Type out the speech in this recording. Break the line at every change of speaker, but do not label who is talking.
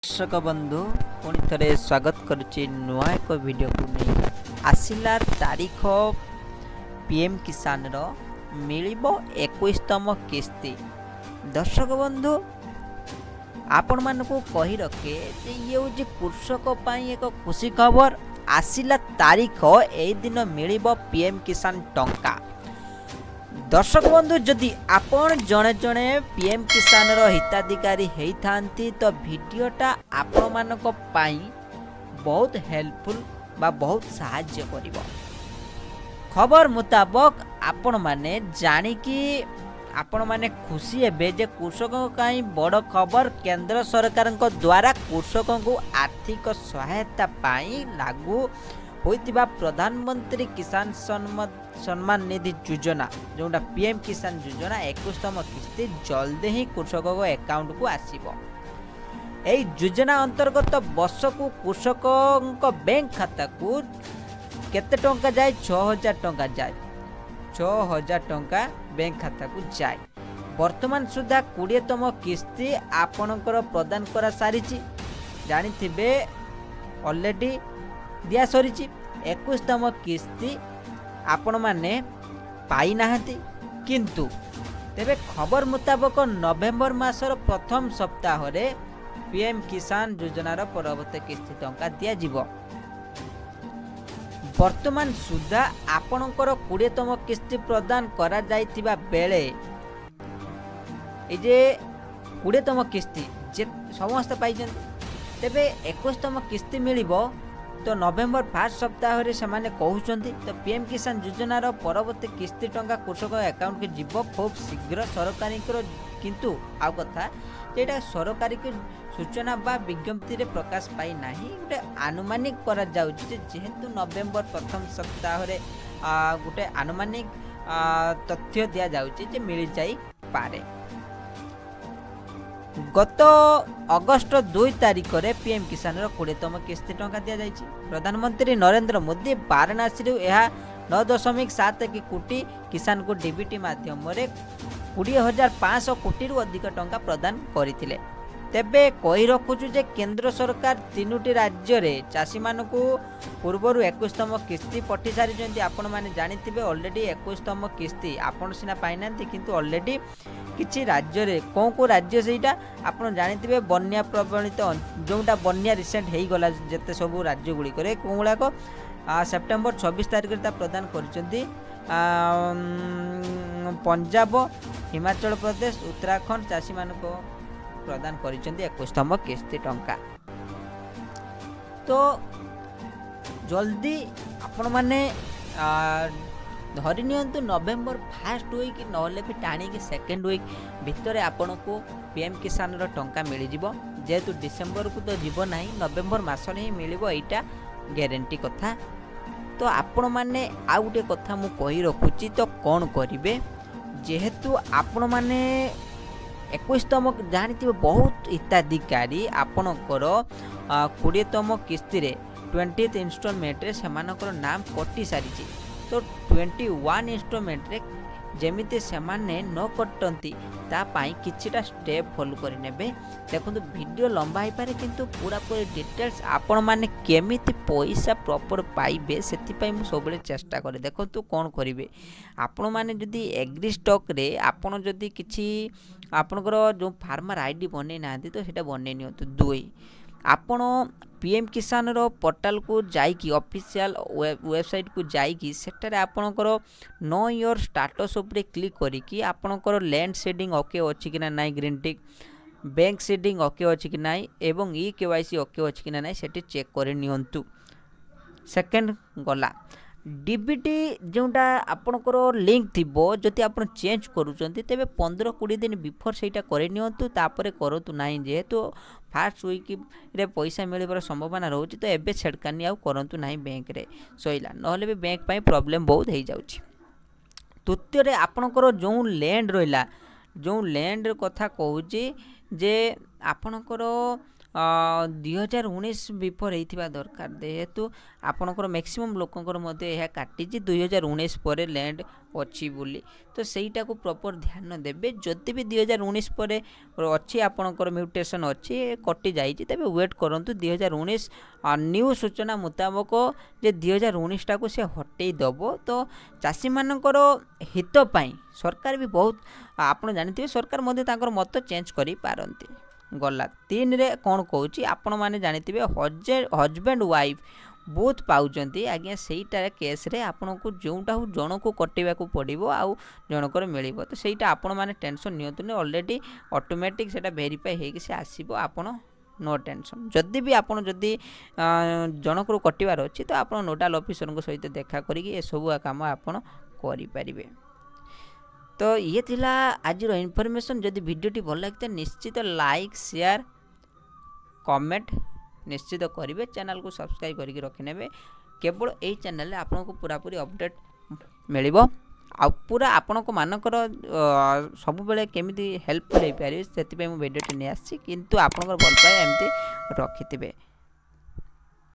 दर्शक बंधु पुणी थे स्वागत करुच्ची नुआ एक वीडियो को नहीं आसला तारीख पीएम किसान रो मिलिबो 21तम किस्ती। दर्शक बंधु आपण मानकु कहि रखे जे ये होची कृषक पई एक खुशी खबर आसला तारीख ए दिन मिलिबो पीएम किसान टंका। दर्शक बंधु जदि आपण जड़े जड़े पीएम किसान रो हिताधिकारी होती तो वीडियोटा आपण मानक पाई बहुत हेल्पफुल बा बहुत सहाय्य करिवो। खबर मुताबक आपण माने जानिकी आपण माने खुशी हेबे जे कृषकों काई बड़ खबर केंद्र सरकार द्वारा कृषकों को आर्थिक सहायता पाई लागू होइतिबा प्रधानमंत्री किसान सम्मान निधि योजना जोटा पीएम किसान योजना 21तम किस्ती जल्दी ही कृषकों को अकाउंट को आसीबो। एई योजना अंतर्गत वर्ष को कृषकों बैंक खाता को केते टंका जाए 6000 टंका जाए 6000 टंका बैंक खाता को जाए। वर्तमान सुधा 20तम किस्ती आपणकर प्रदान करा सारिछि जानिथिबे ऑलरेडी दिया सरी 21तम किस्ती आपण माने पाई नाहंती किंतु तेबे खबर मुताबक नवेम्बर मासर प्रथम सप्ताह रे पीएम किसान योजनार परवर्ती किस्ती टंका दिया जिवो। वर्तमान सुधा आपणकर 20तम किस्ती प्रदान करा जाइतिबा बेले ए जे 20तम किस्ती जे समस्त पाइजंती तेबे 21तम किस्ती मिलिबो तो नवेम्बर फर्स्ट सप्ताह रे से कहउचंती तो पीएम किसान योजनार परवर्ती किस्ती टंका कृषक अकाउंट के जीव खूब शीघ्र सरकारी किंतु आउ कथा जेटा सरकारी सूचना बा विज्ञप्ति रे प्रकाश पाई नाही गोटे आनुमानिक करा जाउची जेहेतु नवेम्बर प्रथम सप्ताह रे गोटे आनुमानिक तथ्य दिया जाउची जे मिल जाई पारे। गत अगस्ट 2 तारिख रे पीएम किसान 20तम किस्ती टंका दिया जाइछि। प्रधानमंत्री नरेंद्र मोदी वाराणसी रे यह 9.71 कोटी किसान को डीबीटी माध्यम रे 20,500 कोटी रु अधिक टंका प्रदान करथिले। तेबे कहि रखुछु जे केंद्र सरकार तीनोटी राज्य रे चासी मानकु पूर्वरु 21तम किस्ती पठी सारी जंती आपण माने जानिथिबे ऑलरेडी 21तम किस्ती आपण सिना पाइनांती किंतु ऑलरेडी किछि राज्य रे को राज्य सेटा आपण जानिथिबे बन्या प्रभावित जोटा बन्या रिसेंट हेई गला जते सब राज्य गुडी करे कोंगला को सेप्टेम्बर 26 तारिख रे प्रदान करचंती पंजाब हिमाचल प्रदेश उत्तराखंड चासी मानको प्रदान करिसेंती 21तम किस्ती टंका। तो जल्दी आपण माने धरी नियंतु नवेम्बर फर्स्ट वीक नहले भी टाणी के सेकेंड वीक भितर आपण को पीएम किसान रो टंका मिल जिवो जेहेतु डिसेंबर को तो जीव नाही नवेम्बर मास रे ही मिलिबो एटा गारंटी कथा। तो आपण माने आ गुटे कथा मु कहि रखुची तो कोन करिवे जेहेतु आपण माने 21तम जानिथिबे बहुत हिताधिकारी आपणकर 20तम किस्ती रे 20th इंस्टॉलमेंट रे सेमानकर नाम कटि सारिछि। तो 21 इंस्टॉलमेंट रे जेमिति सेमाने न कटंती ता पाई किछिटा स्टेप फॉलो करि नेबे। देखंतु वीडियो लंबा ही पारे किंतु पूरा पूरी डिटेल्स आपण माने केमिति पैसा प्रॉपर पाइबे सेति पई मु सबले चेष्टा करे। देखंतु कोन करिवे आपण माने जदी एग्री स्टॉक रे आपण जदी किछि आपणकर जो फार्मर आईडी बनै नांती तो सेटा बनै नियंतु। 2 आपण पीएम किसान रो पोर्टल को जाइकी ऑफिशियल वेबसाइट को जाइकी सेटारे आपणकर नो योर स्टेटस ऊपर क्लिक करिकी आपणकर लैंड सीडिंग ओके अछि कि ना ग्रीन टिक बैंक सीडिंग ओके अछि कि ना एवं ई केवाईसी ओके अछि कि ना सेटी चेक करे नियंतु। सेकंड गला डीबीटी जोटा आपणकर लिंक थिबो जति आपण चेंज करूचंती तेबे 15-20 दिन बिफोर सेटा करे नियंतु तापरे करतु नाही जेहेतु फर्स्ट वीक रे पैसा मिलबार संभावना रहउची तो एबे छेड़कानी आ करंतु नाही बैंक रे सोइला नहले भी बैंक पई प्रॉब्लम बहुत हेई जाउची। तृतीय रे आपणकर जो लैंड रहिला जो लैंड कथा कहूची जे आपणकर 2019 बिफोर होता दरकार जेहेतु आपणकर मैक्सिमम लोकंकर काटी 2019 पर लैंड अच्छी बोली तो सहीटा को प्रॉपर ध्यान देबे जदि भी 2019 पर अच्छी आपणकर म्यूटेशन अच्छी कटि जाइए तेज वेट करंतु 2019 न्यू सूचना मुताबक जे 2019 टाक से हटई दब तो चाषी मानकर हित पाई सरकार भी बहुत आपण जानते सरकार मत चेंज करि पारंती गला 3 रे कौन कहूँ आपण मैंने जानते हजबैंड वाइफ बहुत पाउचंती आज्ञा सेटा केस रे आपन को जोटा हो जन को कटेबा को पड़ो आउ जनकर मिल तो सहीटा आपण मैंने टेंशन नियंतुनी ऑलरेडी ऑटोमेटिक सेटा वेरीफाई होगी से आसो आपण नो टेंशन जदि भी आपन जदि जनक कटिवार अच्छी तो आप नोडाल ऑफिसर सहित देखा करी सब काम आपन करें तो ये थिला आज इनफॉरमेशन जदि वीडियोटी भल लगे निश्चित लाइक शेयर कमेंट निश्चित करेंगे चैनल को सब्सक्राइब करके रखिने केवल यही चैनल आपको पूरापूरी अपडेट मिल पूरा आपण को मानकर सब बेले केमिति हेल्पफुल हो पारे से वीडियोटी नहीं आसी किंतु आपनकर भल पाए एमती रखिथिबे।